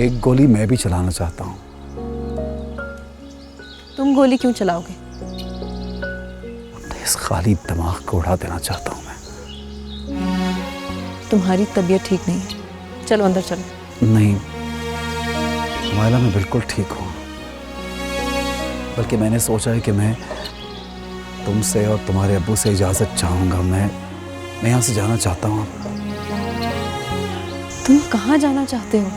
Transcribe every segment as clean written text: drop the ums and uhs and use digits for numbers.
एक गोली मैं भी चलाना चाहता हूँ। तुम गोली क्यों चलाओगे? इस खाली दिमाग को उड़ा देना चाहता हूँ मैं। तुम्हारी तबीयत ठीक नहीं है, चलो अंदर चलो। नहीं मायला, मैं बिल्कुल ठीक हूँ। बल्कि मैंने सोचा है कि मैं तुमसे और तुम्हारे अब्बू से इजाज़त चाहूँगा। मैं यहाँ से जाना चाहता हूँ। तुम कहाँ जाना चाहते हो?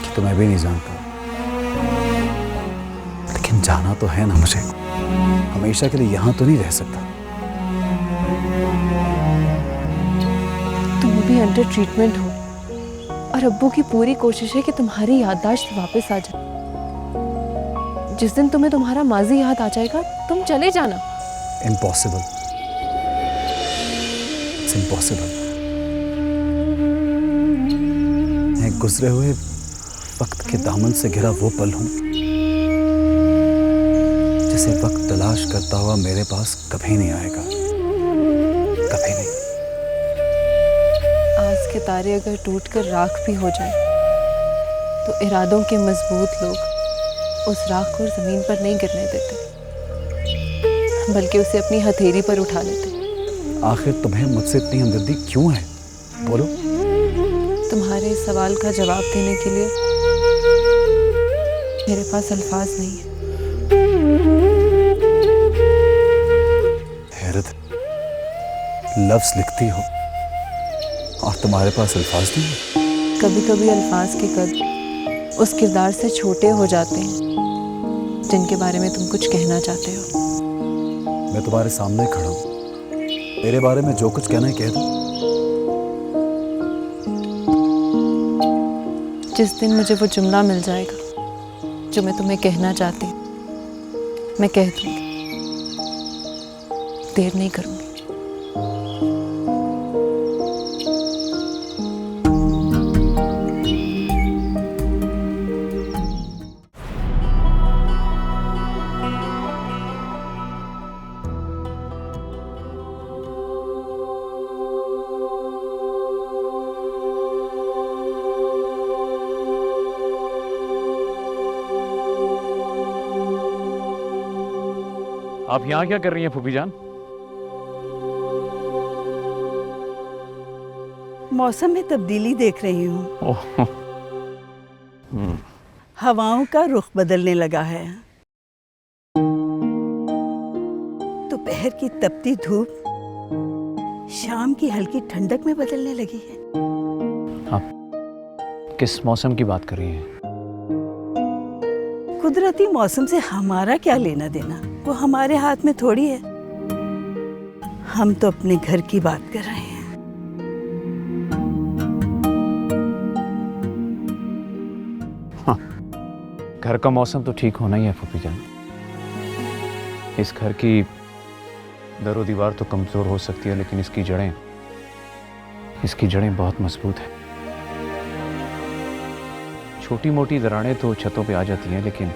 कि तो मैं भी नहीं जानता, लेकिन जाना तो है ना मुझे। हमेशा के लिए यहाँ तो नहीं रह सकता। तुम भी अंडर ट्रीटमेंट हो और अब्बू की पूरी कोशिश है कि तुम्हारी याददाश्त वापस आ जाए। जिस दिन तुम्हें तुम्हारा माजी याद आ जाएगा, तुम चले जाना। Impossible, it's impossible. मैं गुजरे हुए वक्त के दामन से घिरा वो पल हूं जिसे वक्त तलाश करता हुआ मेरे पास कभी नहीं आएगा, कभी नहीं। आज के तारे अगर टूटकर राख भी हो जाए तो इरादों के मजबूत लोग उस राख को जमीन पर नहीं गिरने देते, बल्कि उसे अपनी हथेली पर उठा लेते। आखिर तुम्हें मुझसे इतनी हमदर्दी क्यों है? बोलो। तुम्हारे इस सवाल का जवाब देने के लिए मेरे पास अल्फाज नहीं है। हैरत, लफ्ज लिखती हो और तुम्हारे पास अल्फाज नहीं है। कभी कभी अल्फाज के कद उस किरदार से छोटे हो जाते हैं जिनके बारे में तुम कुछ कहना चाहते हो। मैं तुम्हारे सामने खड़ा हूं, मेरे बारे में जो कुछ कहना है कह दो। जिस दिन मुझे वो जुमला मिल जाएगा जो मैं तुम्हें कहना चाहती हूँ, मैं कह दूंगी। देर नहीं करूंगी। आप यहाँ क्या कर रही हैं फूफी जान? मौसम में तब्दीली देख रही हूँ। ओह, हवाओं का रुख बदलने लगा है। दोपहर की तपती धूप शाम की हल्की ठंडक में बदलने लगी है। आप किस मौसम की बात कर रही हैं? कुदरती मौसम से हमारा क्या लेना देना, वो हमारे हाथ में थोड़ी है। हम तो अपने घर की बात कर रहे हैं। हाँ, घर का मौसम तो ठीक होना ही है फूफी जान। इस घर की दरो दीवार तो कमजोर हो सकती है, लेकिन इसकी जड़ें बहुत मजबूत हैं। छोटी मोटी दरारें तो छतों पे आ जाती हैं, लेकिन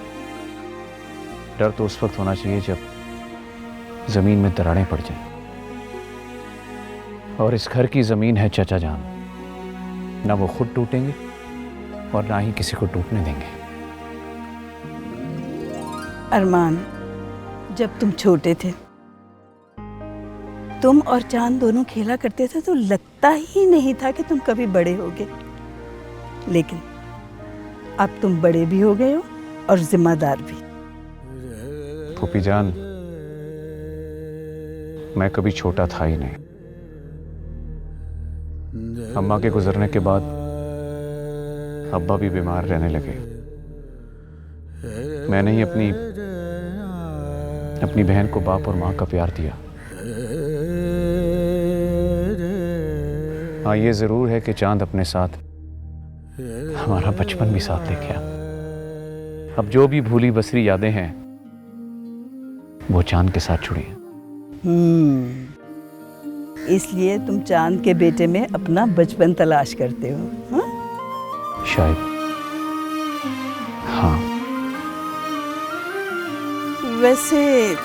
डर तो उस वक्त होना चाहिए जब जमीन में दरारें पड़ जाएं। और इस घर की जमीन है चचा जान, ना वो खुद टूटेंगे और ना ही किसी को टूटने देंगे। अरमान, जब तुम छोटे थे, तुम और चांद दोनों खेला करते थे तो लगता ही नहीं था कि तुम कभी बड़े होगे। लेकिन अब तुम बड़े भी हो गए हो और जिम्मेदार भी। फूफी जान, मैं कभी छोटा था ही नहीं। अम्मा के गुजरने के बाद अब्बा भी बीमार रहने लगे। मैंने ही अपनी बहन को बाप और माँ का प्यार दिया। हाँ, ये जरूर है कि चांद अपने साथ हमारा बचपन भी साथ ले गया। अब जो भी भूली बसरी यादें हैं वो चांद के साथ जुड़ी हैं। इसलिए तुम चांद के बेटे में अपना बचपन तलाश करते हो, हाँ? शायद, हाँ। वैसे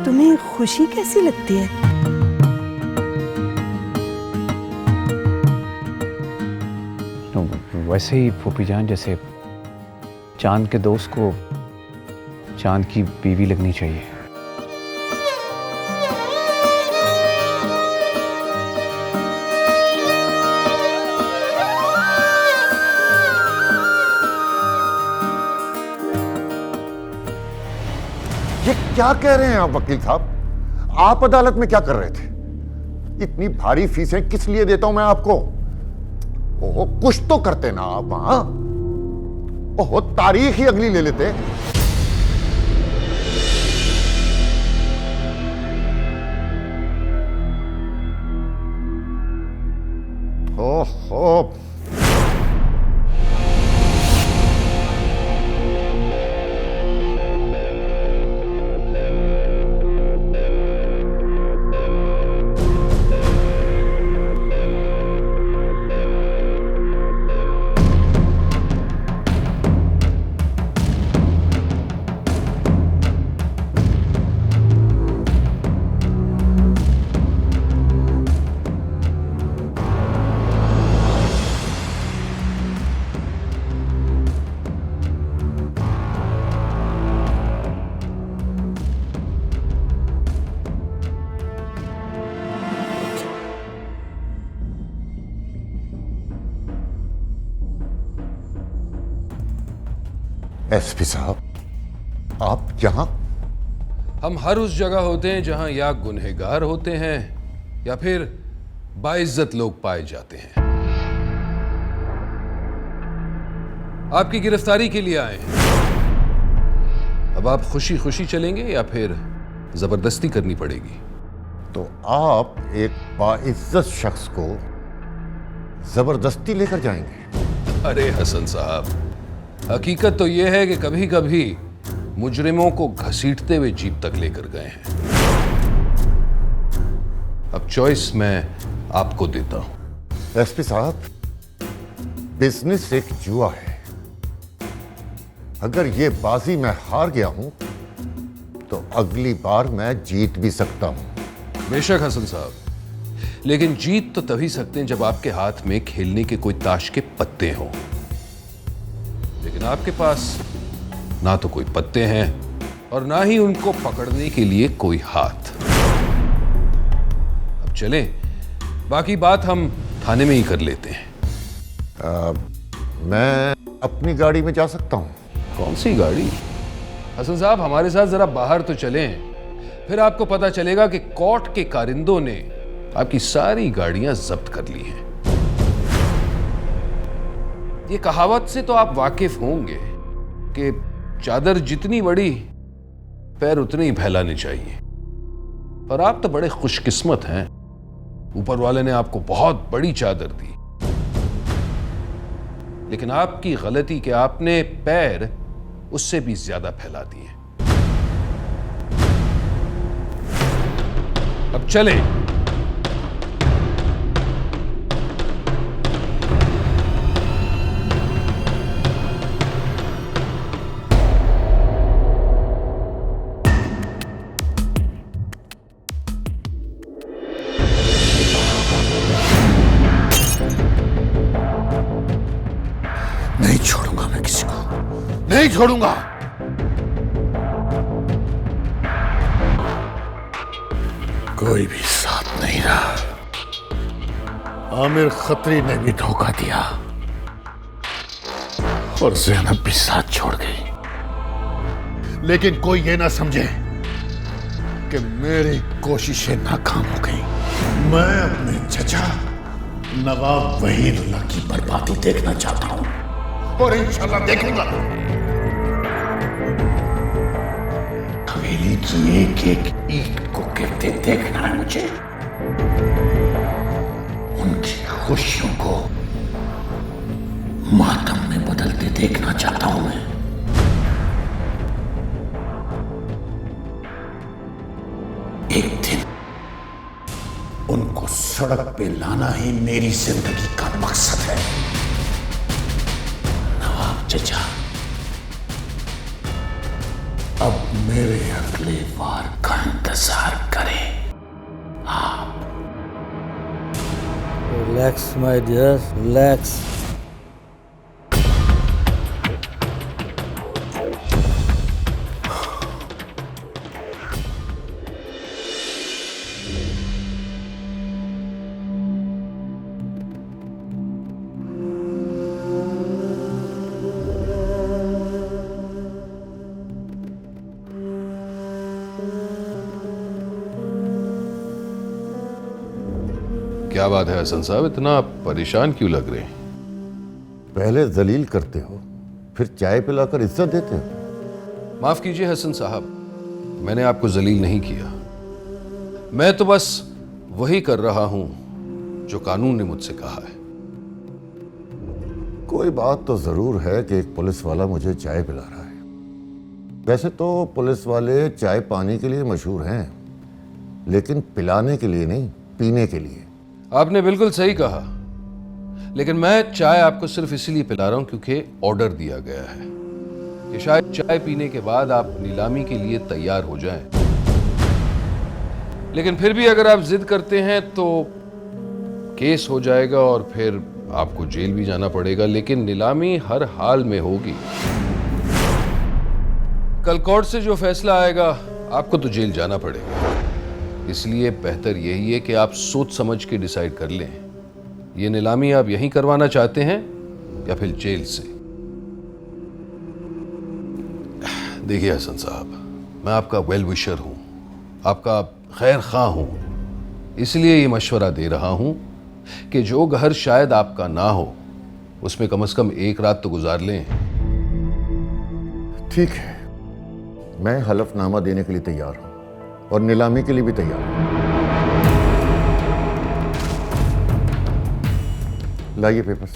तुम्हें खुशी कैसी लगती है? वैसे ही फूफी जान, जैसे चांद के दोस्त को चांद की बीवी लगनी चाहिए। ये क्या कह रहे हैं आप वकील साहब? आप अदालत में क्या कर रहे थे? इतनी भारी फीसें किस लिए देता हूं मैं आपको? ओहो, कुछ तो करते ना आप वहां। ओहो, तारीख ही अगली ले लेते। ओहो, एसपी साहब, आप यहां? हम हर उस जगह होते हैं जहां या गुनहगार होते हैं या फिर बाइज्जत लोग पाए जाते हैं। आपकी गिरफ्तारी के लिए आए हैं। अब आप खुशी खुशी चलेंगे या फिर जबरदस्ती करनी पड़ेगी? तो आप एक बाइज्जत शख्स को जबरदस्ती लेकर जाएंगे? अरे हसन साहब, हकीकत तो यह है कि कभी कभी मुजरिमों को घसीटते हुए जीप तक लेकर गए हैं। अब चॉइस मैं आपको देता हूं। एसपी साहब, बिजनेस एक जुआ है। अगर ये बाजी मैं हार गया हूं तो अगली बार मैं जीत भी सकता हूं। बेशक हसन साहब, लेकिन जीत तो तभी सकते हैं जब आपके हाथ में खेलने के कोई ताश के पत्ते हों। लेकिन आपके पास ना तो कोई पत्ते हैं और ना ही उनको पकड़ने के लिए कोई हाथ। अब चलें, बाकी बात हम थाने में ही कर लेते हैं। मैं अपनी गाड़ी में जा सकता हूं? कौन सी गाड़ी? हसन साहब, हमारे साथ जरा बाहर तो चलें, फिर आपको पता चलेगा कि कोर्ट के कारिंदों ने आपकी सारी गाड़ियां जब्त कर ली हैं। ये कहावत से तो आप वाकिफ होंगे कि चादर जितनी बड़ी पैर उतने ही फैलाने चाहिए। और आप तो बड़े खुशकिस्मत हैं, ऊपर वाले ने आपको बहुत बड़ी चादर दी। लेकिन आपकी गलती कि आपने पैर उससे भी ज्यादा फैला दिए। अब चलें। नहीं छोड़ूंगा मैं किसी को, नहीं छोड़ूंगा। कोई भी साथ नहीं रहा। आमिर खत्री ने भी धोखा दिया और ज़ैनब भी साथ छोड़ गई। लेकिन कोई ये ना समझे कि मेरी कोशिशें नाकाम हो गई। मैं अपने चचा नवाब वहीदुल्लाह की बर्बादी देखना चाहता हूं और इंशाल्लाह देखूंगा। हवेली की एक एक ईंट को गिरते देखना है मुझे। उनकी खुशियों को मातम में बदलते देखना चाहता हूं मैं। एक दिन उनको सड़क पे लाना ही मेरी जिंदगी का मकसद है। नवाब चचा, अब मेरे अगले वार का इंतजार करें। Relax my dear, relax. क्या बात है हसन साहब, इतना परेशान क्यों लग रहे हैं? पहले जलील करते हो, फिर चाय पिलाकर इज्जत देते हो। माफ कीजिए हसन साहब, मैंने आपको जलील नहीं किया। मैं तो बस वही कर रहा हूं जो कानून ने मुझसे कहा है। कोई बात तो जरूर है कि एक पुलिस वाला मुझे चाय पिला रहा है। वैसे तो पुलिस वाले चाय पानी के लिए मशहूर हैं, लेकिन पिलाने के लिए नहीं, पीने के लिए। आपने बिल्कुल सही कहा, लेकिन मैं चाय आपको सिर्फ इसीलिए पिला रहा हूं क्योंकि ऑर्डर दिया गया है कि शायद चाय पीने के बाद आप नीलामी के लिए तैयार हो जाएं। लेकिन फिर भी अगर आप जिद करते हैं तो केस हो जाएगा और फिर आपको जेल भी जाना पड़ेगा, लेकिन नीलामी हर हाल में होगी। कल कोर्ट से जो फैसला आएगा आपको तो जेल जाना पड़ेगा। इसलिए बेहतर यही है कि आप सोच समझ के डिसाइड कर लें, ये नीलामी आप यहीं करवाना चाहते हैं या फिर जेल से। देखिए हसन साहब, मैं आपका वेल विशर हूं, आपका खैर खां हूं, इसलिए ये मशवरा दे रहा हूं कि जो घर शायद आपका ना हो उसमें कम से कम एक रात तो गुजार लें। ठीक है, मैं हलफनामा देने के लिए तैयार हूं और नीलामी के लिए भी तैयार हूं। लाइए पेपर्स।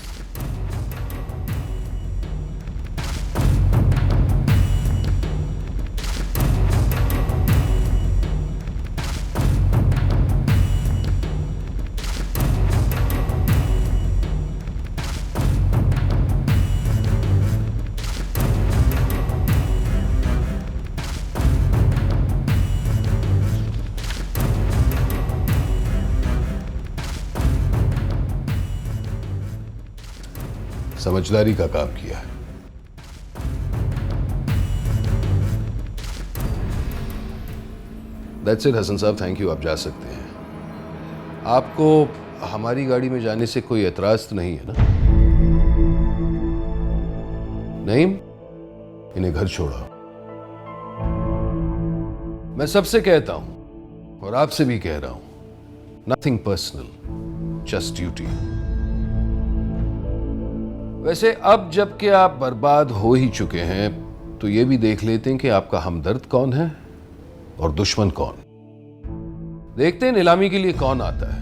समझदारी का काम किया है। दैट्स इट हसन साहब, थैंक यू, आप जा सकते हैं। आपको हमारी गाड़ी में जाने से कोई एतराज तो नहीं है ना? नहीं, इन्हें घर छोड़ो। मैं सबसे कहता हूं और आपसे भी कह रहा हूं, नथिंग पर्सनल, जस्ट ड्यूटी। वैसे अब जबकि आप बर्बाद हो ही चुके हैं तो ये भी देख लेते हैं कि आपका हमदर्द कौन है और दुश्मन कौन। देखते हैं नीलामी के लिए कौन आता है।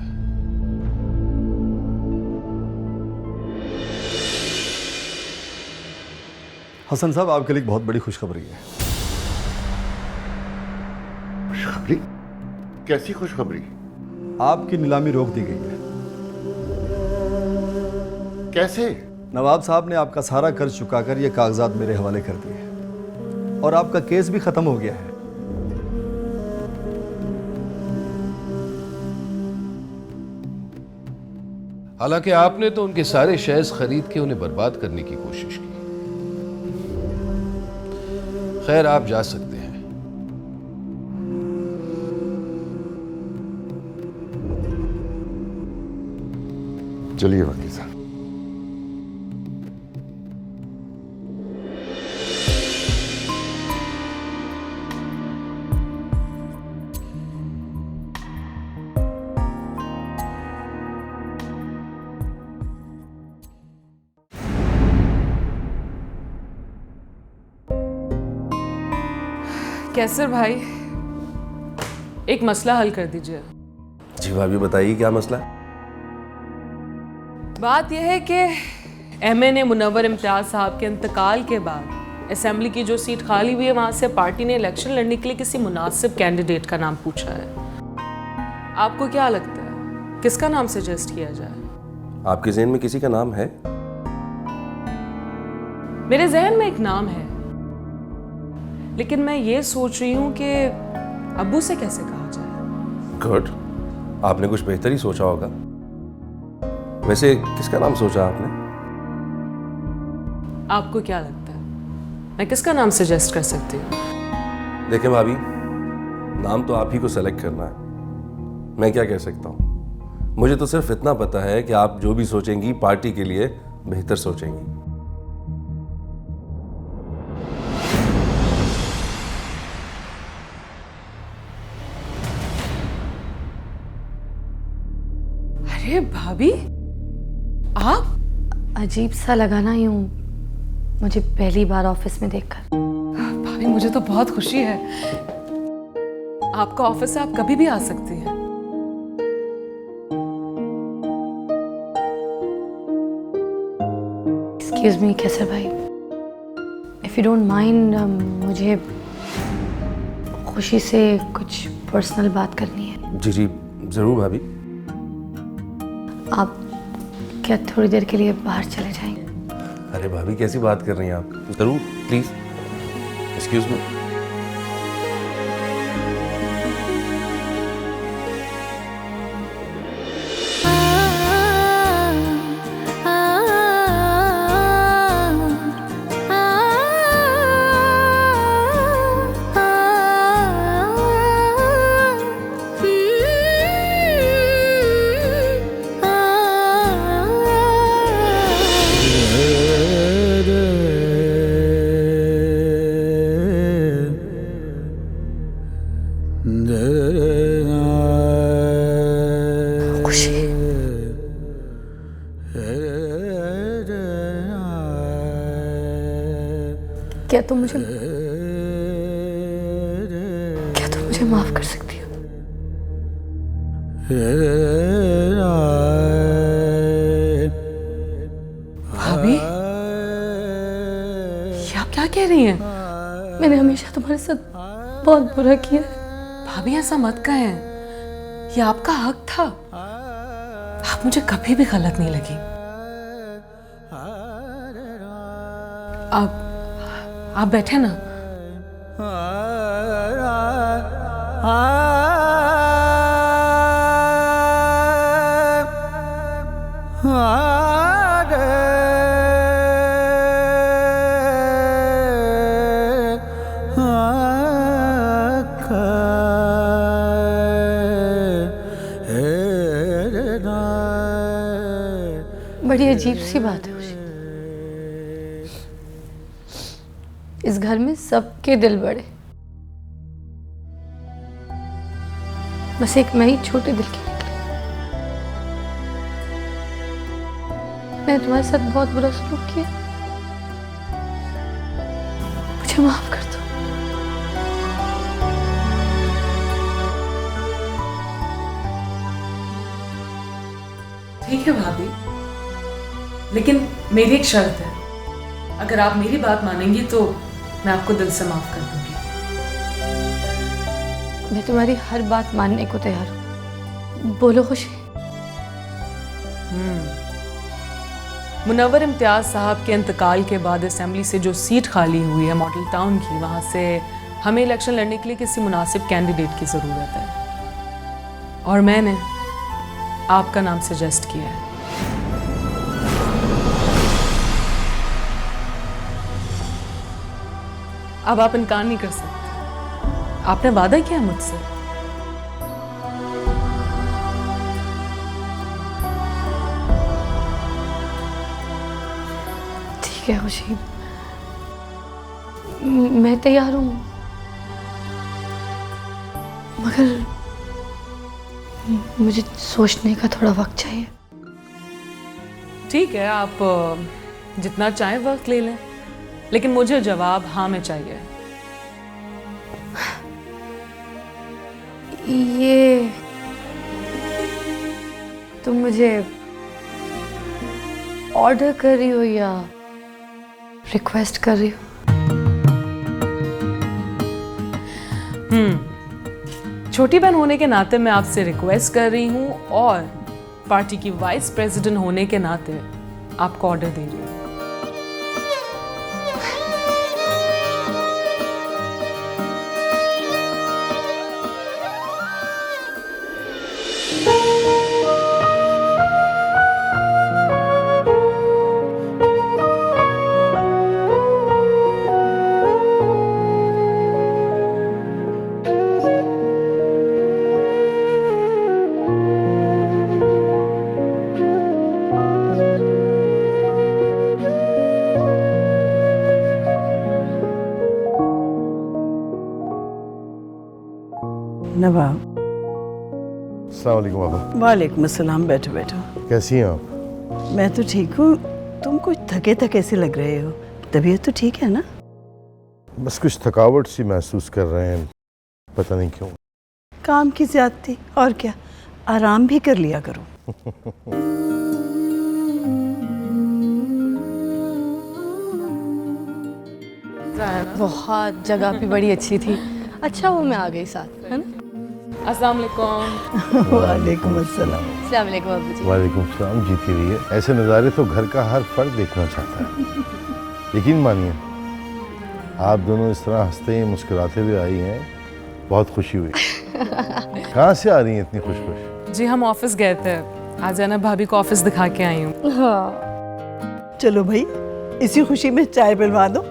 हसन साहब, आपके लिए एक बहुत बड़ी खुशखबरी है। खुशखबरी? कैसी खुशखबरी? आपकी नीलामी रोक दी गई है। कैसे? नवाब साहब ने आपका सारा कर्ज चुकाकर ये कागजात मेरे हवाले कर दिए और आपका केस भी खत्म हो गया है। हालांकि आपने तो उनके सारे शेयर्स खरीद के उन्हें बर्बाद करने की कोशिश की। खैर, आप जा सकते हैं। चलिए वकील साहब। कैसर भाई, एक मसला हल कर दीजिए। जी भाभी, बताइए क्या मसला है? बात यह है कि एमए ने मुनव्वर इम्तियाज साहब के इंतकाल के बाद असेंबली की जो सीट खाली हुई है वहाँ से पार्टी ने इलेक्शन लड़ने के लिए किसी मुनासिब कैंडिडेट का नाम पूछा है। आपको क्या लगता है किसका नाम सजेस्ट किया जाए? आपके जहन में किसी का नाम है? मेरे जहन में एक नाम है, लेकिन मैं ये सोच रही हूँ कि अब्बू से कैसे कहा जाए। गुड, आपने कुछ बेहतर ही सोचा होगा। वैसे किसका नाम सोचा आपने? आपको क्या लगता है मैं किसका नाम सजेस्ट कर सकती हूँ? देखें भाभी, नाम तो आप ही को सेलेक्ट करना है, मैं क्या कह सकता हूँ। मुझे तो सिर्फ इतना पता है कि आप जो भी सोचेंगी पार्टी के लिए बेहतर सोचेंगी। अरे अरे भाभी, आप? अजीब सा लगा ना यूं मुझे पहली बार ऑफिस में देखकर। भाभी मुझे तो बहुत खुशी है। आपका ऑफिस है, आप कभी भी आ सकती हैं। एक्सक्यूज मी कैसर भाई, इफ यू डोंट माइंड, मुझे खुशी से कुछ पर्सनल बात करनी है। जी जी ज़रूर भाभी। आप क्या थोड़ी देर के लिए बाहर चले जाएंगे? अरे भाभी कैसी बात कर रही हैं आप? ज़रूर, प्लीज़ एक्सक्यूज मी। क्या तुम मुझे माफ कर सकती हो? भाभी, ये आप क्या कह रही हैं? मैंने हमेशा तुम्हारे साथ बहुत बुरा किया है। भाभी ऐसा मत कहें, ये आपका हक था। आप मुझे कभी भी गलत नहीं लगी। आप बैठे ना। बड़ी अजीब सी बात है खुशी। इस घर में सबके दिल बड़े, बस एक मैं ही छोटे दिल की निकली। मैं तुम्हारे साथ बहुत बुरा सलूक किया, मुझे माफ कर दो। ठीक है भाभी, लेकिन मेरी एक शर्त है। अगर आप मेरी बात मानेंगी तो मैं आपको दिल से माफ कर दूंगी। मैं तुम्हारी हर बात मानने को तैयार हूँ, बोलो खुशी। मुनव्वर इम्तियाज साहब के इंतकाल के बाद असेंबली से जो सीट खाली हुई है मॉडल टाउन की, वहाँ से हमें इलेक्शन लड़ने के लिए किसी मुनासिब कैंडिडेट की ज़रूरत है, और मैंने आपका नाम सजेस्ट किया है। अब आप इनकार नहीं कर सकते, आपने वादा किया मुझसे। ठीक है खुशी, मैं तैयार हूँ, मगर मुझे सोचने का थोड़ा वक्त चाहिए। ठीक है, आप जितना चाहें वक्त ले लें, लेकिन मुझे जवाब हाँ में चाहिए। ये तुम मुझे ऑर्डर कर रही हो या रिक्वेस्ट कर रही हो? छोटी बहन होने के नाते मैं आपसे रिक्वेस्ट कर रही हूँ, और पार्टी की वाइस प्रेसिडेंट होने के नाते आपको ऑर्डर दे रही हूँ। नवाब, अस्सलाम वालेकुम बाबा। वालेकुम अस्सलाम। बैठो बैठो। कैसी हैं आप? मैं तो ठीक हूँ। तुम कुछ थके थके से लग रहे हो। तबीयत तो ठीक है ना? बस कुछ थकावट सी महसूस कर रहे हैं, पता नहीं क्यों। काम की ज्यादती और क्या, आराम भी कर लिया करो। बहुत जगह भी बड़ी अच्छी थी। अच्छा वो मैं आ गई साथ, है ना? अस्सलाम वालेकुम। वालेकुम अस्सलाम। अस्सलाम वालेकुम अब्बू जी। वालेकुम सलाम। जीती रहिए। ऐसे नज़ारे तो घर का हर फर्द देखना चाहता है। यकीन मानिए, आप दोनों इस तरह हंसते मुस्कुराते हुए आई हैं, बहुत खुशी हुई। कहाँ से आ रही हैं इतनी खुश खुश? जी हम ऑफिस गए थे, आज जाना भाभी को ऑफिस दिखा के आई हूँ। हाँ। चलो भाई, इसी खुशी में चाय बनवा दो।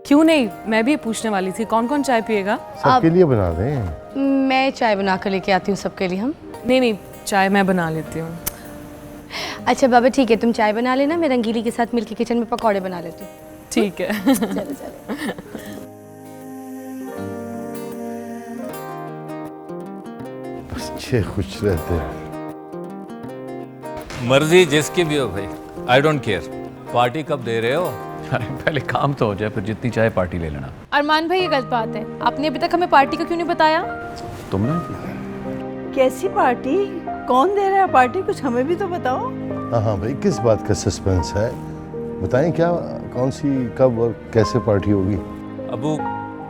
क्यों नहीं, मैं भी पूछने वाली थी कौन कौन चाय पिएगा? सबके लिए बना दें। मैं चाय बना कर लेके आती हूँ सबके लिए। हम नहीं, चाय मैं बना लेती हूँ। अच्छा बाबा ठीक है, तुम चाय बना लेना, मैं रंगीली के साथ मिलके किचन में पकौड़े बना लेती हूँ। ठीक है। चलो चलो। अच्छे खुश रहते हैं। मर्जी जिसकी भी हो भाई, आई डोंट केयर। पार्टी कब दे रहे हो? अरे पहले काम तो हो जाए, फिर जितनी चाहे पार्टी ले लेना। अरमान भाई ये गलत बात है, आपने अभी तक हमें पार्टी का क्यों नहीं बताया? तुमने? कैसी पार्टी? कौन दे रहा है पार्टी? कुछ हमें भी तो बताओ। हाँ भाई, किस बात का सस्पेंस है? बताएं क्या, कौन सी, कब और कैसे पार्टी होगी? अबू,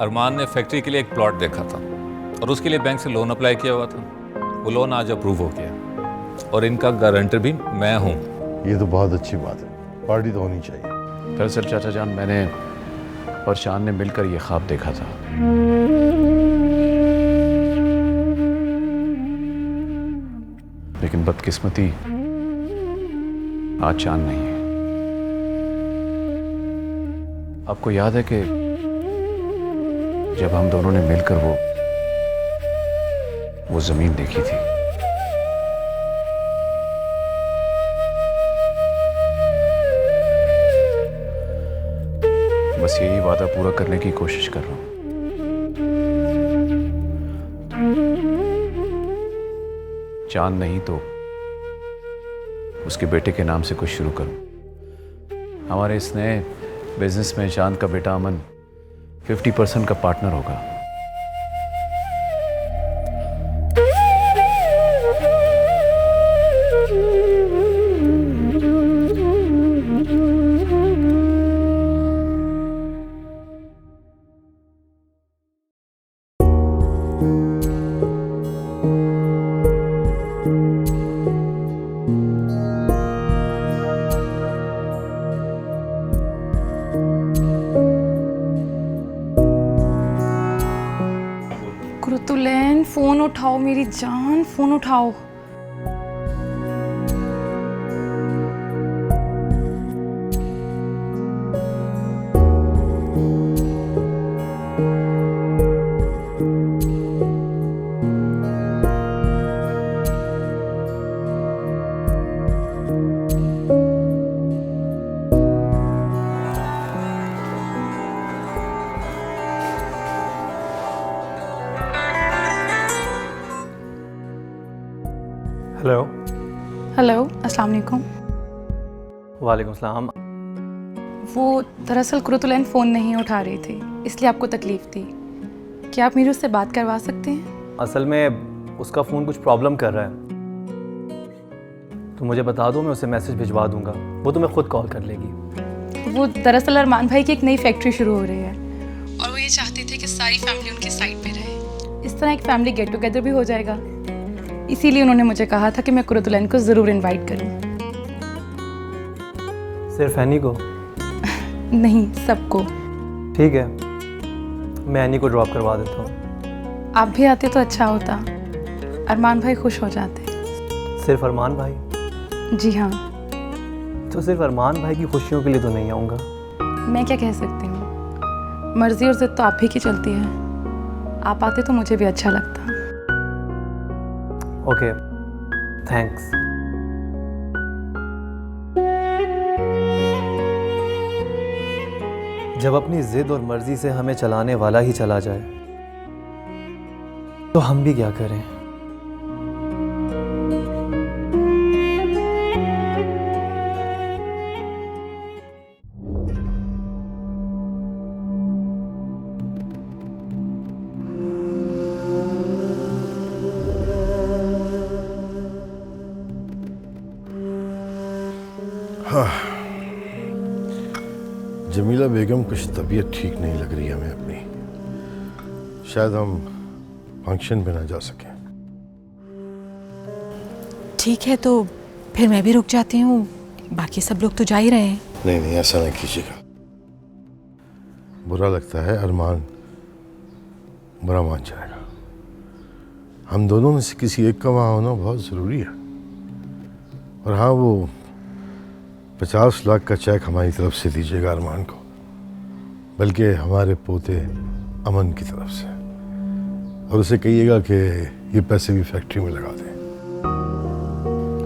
अरमान ने फैक्ट्री के लिए एक प्लॉट देखा था और उसके लिए बैंक से लोन अप्लाई किया हुआ था। वो लोन आज अप्रूव हो गया और इनका गारंटर भी मैं हूँ। ये तो बहुत अच्छी बात है, पार्टी तो होनी चाहिए। दरअसल चाचा जान, मैंने और शान ने मिलकर ये ख्वाब देखा था। लेकिन बदकिस्मती आज चांद नहीं है। आपको याद है कि जब हम दोनों ने मिलकर वो जमीन देखी थी, बस यही वादा पूरा करने की कोशिश कर रहा हूं। चांद नहीं तो उसके बेटे के नाम से कुछ शुरू करूं। हमारे इस नए बिजनेस में चांद का बेटा अमन 50% का पार्टनर होगा। कुरुतुलैन फोन उठाओ मेरी जान, फोन उठाओ। हेलो। हेलो, अस्सलाम वालेकुम। वालेकुम सलाम। वो दरअसल कुरुतुलैन फ़ोन नहीं उठा रही थी, इसलिए आपको तकलीफ़ थी। क्या आप मेरे उससे बात करवा सकते हैं? असल में उसका फ़ोन कुछ प्रॉब्लम कर रहा है, तो मुझे बता दो, मैं उसे मैसेज भिजवा दूंगा, वो तुम्हें खुद कॉल कर लेगी। वो दरअसल अरमान भाई की एक नई फैक्ट्री शुरू हो रही है और वो ये चाहते थे कि सारी फैमिली उनके साइड पे रहे। इस तरह एक फैमिली गेट टुगेदर भी हो जाएगा। इसीलिए उन्होंने मुझे कहा था कि मैं कुरुतुलैन को ज़रूर इनवाइट करूं। सिर्फ एनी को? नहीं, सबको। ठीक है, मैं एनी को ड्रॉप करवा देता हूँ। आप भी आते तो अच्छा होता, अरमान भाई खुश हो जाते। सिर्फ अरमान भाई? जी हाँ। तो सिर्फ अरमान भाई की खुशियों के लिए तो नहीं आऊँगा। मैं क्या कह सकती हूँ, मर्जी और जिद तो आप ही की चलती है। आप आते तो मुझे भी अच्छा लगता। Okay, thanks. जब अपनी जिद और मर्जी से हमें चलाने वाला ही चला जाए, तो हम भी क्या करें? जमीला बेगम कुछ तबीयत ठीक नहीं लग रही है हमें अपनी, शायद हम फंक्शन पे ना जा सकें। ठीक है, तो फिर मैं भी रुक जाती हूँ, बाकी सब लोग तो जा ही रहे हैं। नहीं नहीं, ऐसा नहीं कीजिएगा, बुरा लगता है। अरमान बुरा मान जाएगा। हम दोनों में से किसी एक का वहाँ होना बहुत ज़रूरी है। और हाँ, वो 50 लाख का चेक हमारी तरफ से दीजिएगा अरमान को, बल्कि हमारे पोते अमन की तरफ से, और उसे कहिएगा कि ये पैसे भी फैक्ट्री में लगा दें।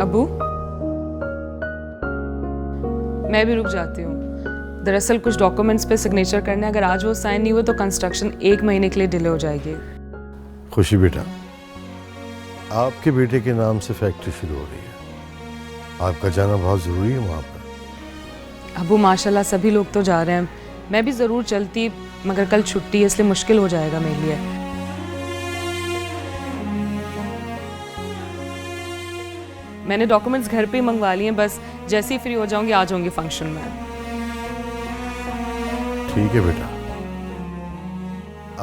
अबू, मैं भी रुक जाती हूँ। दरअसल कुछ डॉक्यूमेंट्स पे सिग्नेचर करने, अगर आज वो साइन नहीं हुए तो कंस्ट्रक्शन 1 महीने के लिए डिले हो जाएगी। खुशी बेटा, आपके बेटे के नाम से फैक्ट्री शुरू हो रही है, आपका जाना बहुत ज़रूरी है वहाँ पर। अबू माशाल्लाह सभी लोग तो जा रहे हैं, मैं भी ज़रूर चलती, मगर कल छुट्टी है इसलिए मुश्किल हो जाएगा मेरे लिए। मैंने डॉक्यूमेंट्स घर पे ही मंगवा लिए हैं, बस जैसे ही फ्री हो जाऊंगी आ जाऊंगी फंक्शन में। ठीक है बेटा,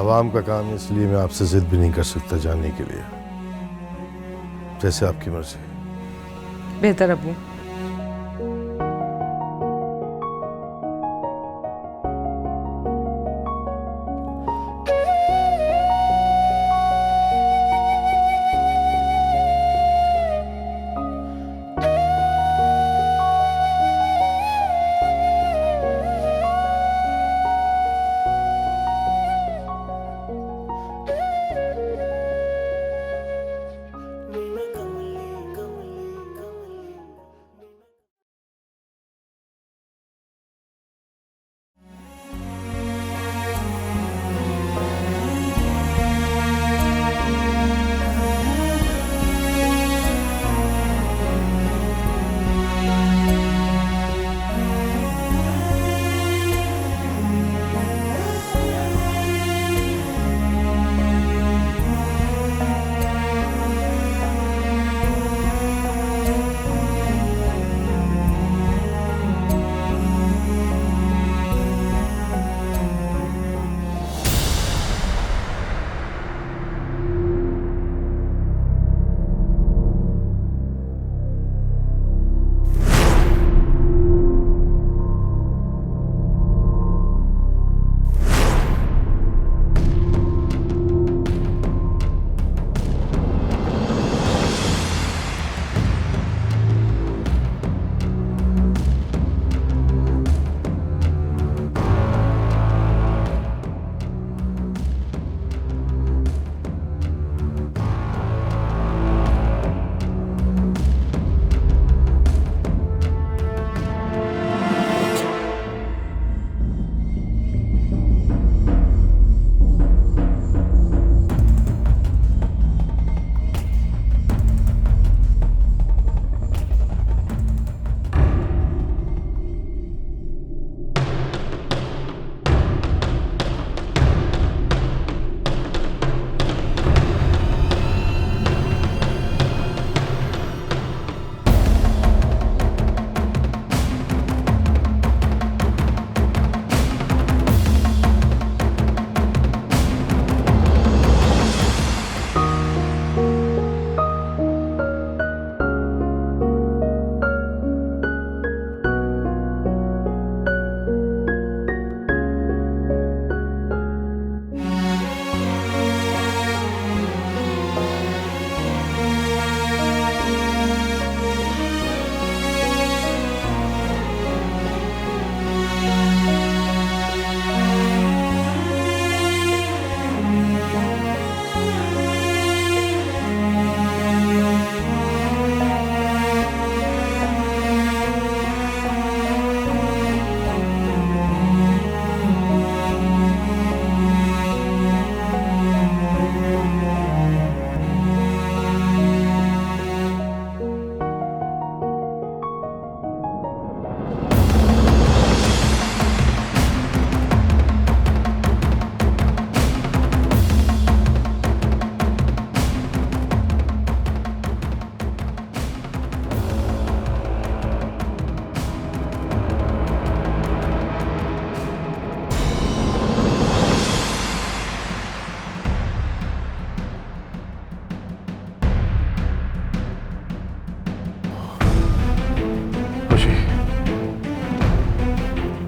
आवाम का काम है, इसलिए मैं आपसे जिद भी नहीं कर सकता जाने के लिए, जैसे आपकी मर्जी। बेहतर अबू।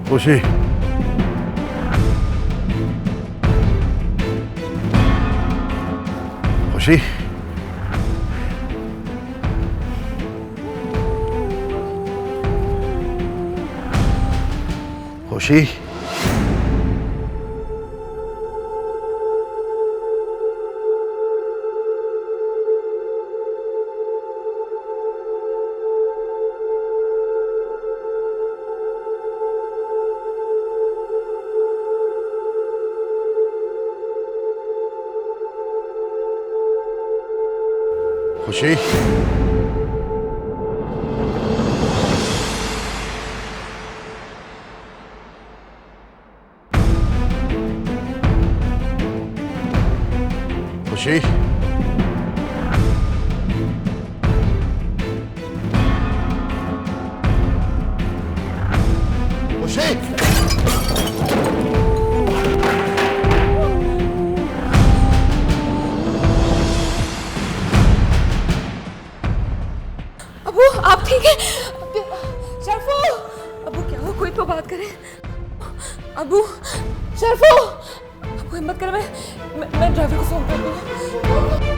खुशी, खुशी, खुशी, खुशी, खुशी, खुशी, अबू आप ठीक है? शर्फो, अबू क्या हुआ? कोई तो बात करे। अबू, शर्फो, अबू हिम्मत कर, मैं ड्राइवर को फोन कर दूँ।